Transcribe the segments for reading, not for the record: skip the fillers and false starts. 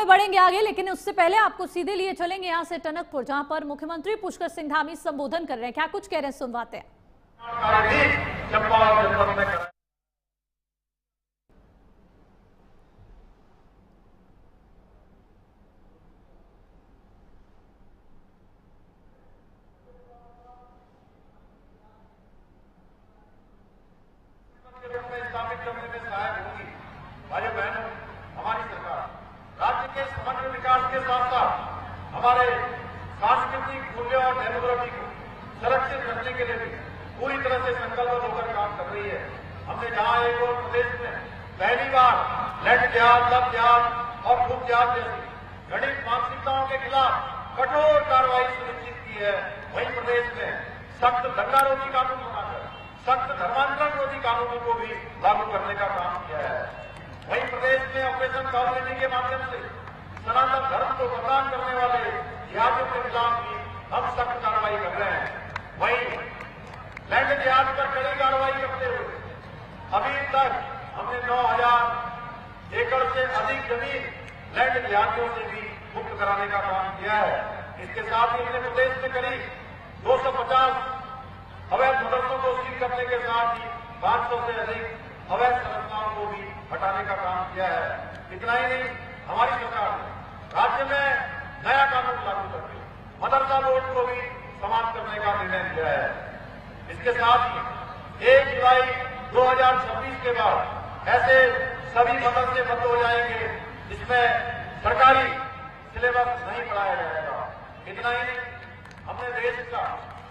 में बढ़ेंगे आगे, लेकिन उससे पहले आपको सीधे लिए चलेंगे यहां से टनकपुर, जहां पर मुख्यमंत्री पुष्कर सिंह धामी संबोधन कर रहे हैं। क्या कुछ कह रहे हैं, सुनवाते हैं। के साथ साथ हमारे सांस्कृतिक मूल्यों और डेमोक्रेसी को सुरक्षित रखने के लिए भी पूरी तरह से संकल्प होकर काम कर रही है। हमने जहां एक और प्रदेश में पहली बार लैंड जिहाद, लब जिहाद और खूब जिहाद जैसी घृणित मानसिकताओं के खिलाफ कठोर कार्रवाई सुनिश्चित की है, वहीं प्रदेश में सख्त दंगारोधी कानून बनाकर सख्त धर्मांतरण रोधी कानूनों को भी लागू करने का काम किया है। वहीं प्रदेश में ऑपरेशन कावरेजी के माध्यम से सनातन धर्म को बदनाम करने वाले जिहादियों के खिलाफ भी हम सख्त कार्रवाई कर रहे हैं। वहीं लैंड जिहाद पर कड़ी कार्रवाई करते हुए अभी तक हमने 9,000 एकड़ से अधिक जमीन लैंड जिहादियों से भी मुक्त कराने का काम किया है। इसके साथ ही हमने प्रदेश में करीब 250 अवैध मदरसों को सील करने के साथ ही 500 से अधिक अवैध संरचनाओं को भी हटाने का काम किया है। इतना ही नहीं, हमारी सरकार ने राज्य में नया कानून लागू करके मदरसा बोर्ड को भी समाप्त करने का निर्णय लिया है। इसके साथ ही 1 जुलाई 2026 के बाद ऐसे सभी मदरसे बंद हो जाएंगे जिसमें सरकारी सिलेबस नहीं पढ़ाया जाएगा। इतना ही नहीं, हमने देश का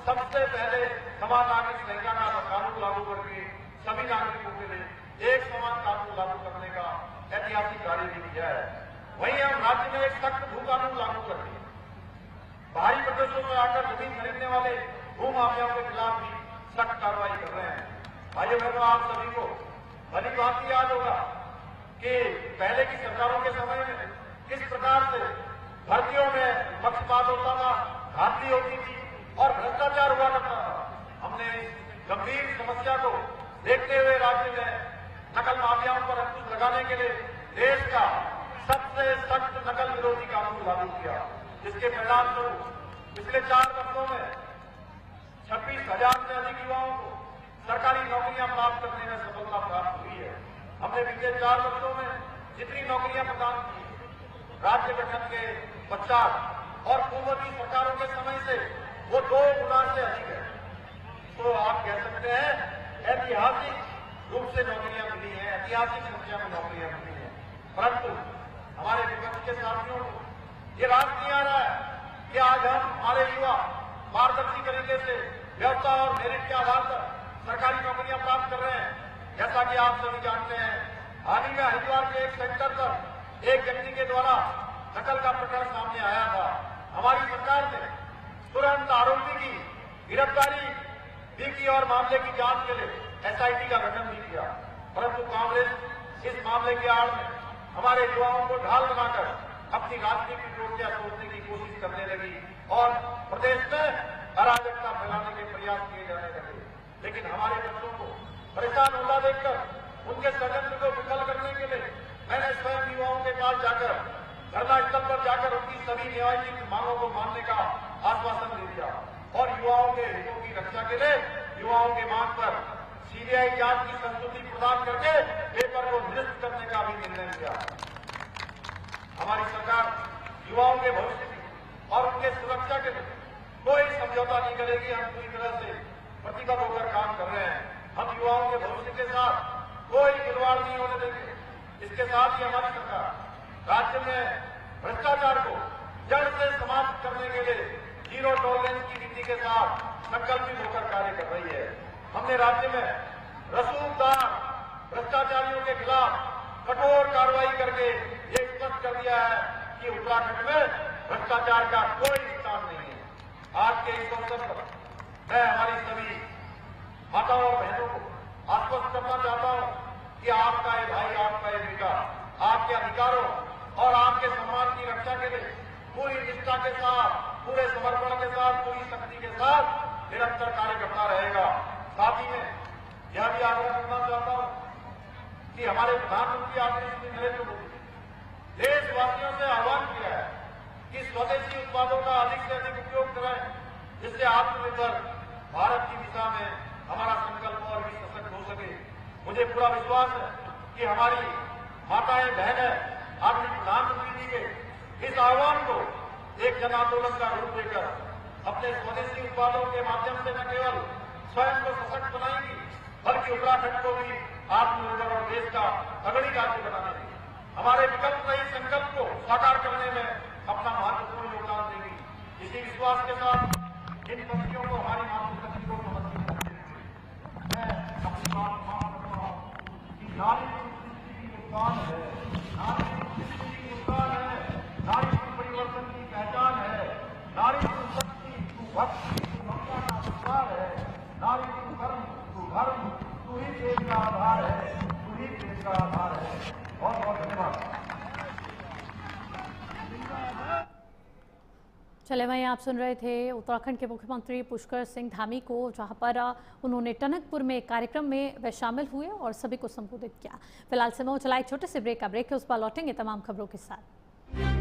सबसे पहले समान नागरिक संहिता का कानून लागू करके सभी नागरिकों के लिए एक समान कानून लागू करने का ऐतिहासिक कार्य भी किया है। वहीं हम राज्य में एक सख्त भू कानून लागू करके बाहरी प्रदेशों में आकर जमीन खरीदने वाले भू माफियाओं के खिलाफ भी सख्त कार्रवाई कर रहे हैं। भाइयों बहनों, आप सभी को भली बात याद होगा कि पहले की सरकारों के समय में किस प्रकार से भर्तियों में पक्षपात होता था, धांधली होती थी और भ्रष्टाचार हुआ करता था। हमने इस गंभीर समस्या को देखते हुए राज्य में नकल माफियाओं पर अंकुश लगाने के लिए देश का सबसे सख्त नकल विरोधी कानून लागू किया, जिसके परिणाम स्वरूप पिछले 4 वर्षों में 26,000 से अधिक युवाओं को सरकारी नौकरियां प्राप्त करने में सफलता प्राप्त हुई है। हमने पिछले 4 वर्षों में जितनी नौकरियां प्रदान की राज्य गठन के पश्चात और पूर्ववर्ती सरकारों के समय से वो 2 गुना से अधिक है। तो आप कह सकते हैं ऐतिहासिक रूप से नौकरियां मिली हैं, ऐतिहासिक संख्या में नौकरियां मिली हैं। परंतु हमारे विपक्ष के साथियों को ये राज नहीं आ रहा है कि आज हम हमारे युवा पारदर्शी तरीके से व्यवस्था और मेरिट के आधार पर सरकारी नौकरियां प्राप्त कर रहे हैं। जैसा कि आप सभी जानते हैं, हाल ही में हरिद्वार के एक सेंटर पर एक व्यक्ति के द्वारा नकल का प्रकरण सामने आया था। हमारी सरकार ने तुरंत आरोपी की गिरफ्तारी भी की और मामले की जांच के लिए SIT का गठन भी किया, परंतु कांग्रेस इस मामले की आड़ में हमारे युवाओं को ढाल बनाकर अपनी राजनीतिक रोटियां सोचने की कोशिश करने लगी और प्रदेश में अराजकता फैलाने के प्रयास किए जाने लगे। लेकिन हमारे बच्चों को परेशान होता देखकर उनके षड्यंत्र को विफल करने के लिए मैंने स्वयं युवाओं के पास जाकर धरना स्थल पर जाकर उनकी सभी न्यायिक मांगों को मानने का आश्वासन दे दिया और युवाओं के हितों की रक्षा के लिए युवाओं के मांग पर CBI जांच की संस्तुति प्रदान करके पेपर को निरस्त करने का भी निर्णय लिया। हमारी सरकार युवाओं के भविष्य की और उनके सुरक्षा के लिए कोई समझौता नहीं करेगी। हम पूरी तरह से प्रतिबद्ध होकर काम कर रहे हैं। हम युवाओं के भविष्य के साथ कोई खिलवाड़ नहीं होने देंगे। इसके साथ ही हमारी सरकार राज्य में भ्रष्टाचार को जड़ से समाप्त करने के लिए जीरो टॉलरेंस की नीति के साथ संकल्पित होकर कार्य कर रही है। हमने राज्य में रसूखदार भ्रष्टाचारियों के खिलाफ कठोर कार्रवाई करके ये स्पष्ट कर दिया है कि उत्तराखंड में भ्रष्टाचार का कोई स्थान नहीं है। आज के इस अवसर पर मैं हमारी सभी माताओं और बहनों को आश्वस्त करना चाहता हूं कि आपका ये भाई, आपका ये बेटा आपके अधिकारों और आपके सम्मान की रक्षा के लिए पूरी निष्ठा के साथ, पूरे समर्पण के साथ, पूरी शक्ति के साथ निरंतर कार्य करता रहेगा। साथ ही में यह भी आग्रह करना चाहता हूं कि हमारे प्रधानमंत्री आदरणीय श्री नरेंद्र मोदी देशवासियों से आह्वान कर भारत की दिशा में हमारा संकल्प और भी सशक्त हो सके। मुझे पूरा विश्वास है कि हमारी माताएं बहनें आदरणीय प्रधानमंत्री जी के इस आह्वान को एक जन आंदोलन का रूप देकर अपने स्वदेशी उत्पादों के माध्यम से न केवल स्वयं को सशक्त बनाएंगी बल्कि उत्तराखंड को भी आत्मनिर्भर और देश का अग्रणी राज्य बनाने हमारे विकल्प रही संकल्प को साकार करने में अपना महत्वपूर्ण योगदान देंगी। इसी विश्वास के साथ इन पंक्तियों को हमारी मातृशक्ति को समर्पित करते हुए मैं अपनी बात समाप्त करता हूं कि नारी संस्कृति की योगदान है, नारी संस्कृति की योगदान है, नारी परिवर्तन की पहचान है, नारी शक्ति तू भक्ति तू ममता का विचार है, नारी तू कर्म तू धर्म तू ही देश का आधार है, तू ही देश का आधार है। बहुत बहुत धन्यवाद। चले वहीं आप सुन रहे थे उत्तराखंड के मुख्यमंत्री पुष्कर सिंह धामी को, जहां पर उन्होंने टनकपुर में एक कार्यक्रम में वे शामिल हुए और सभी को संबोधित किया। फिलहाल समय चला एक छोटे से ब्रेक का। ब्रेक के उस पर लौटेंगे तमाम खबरों के साथ।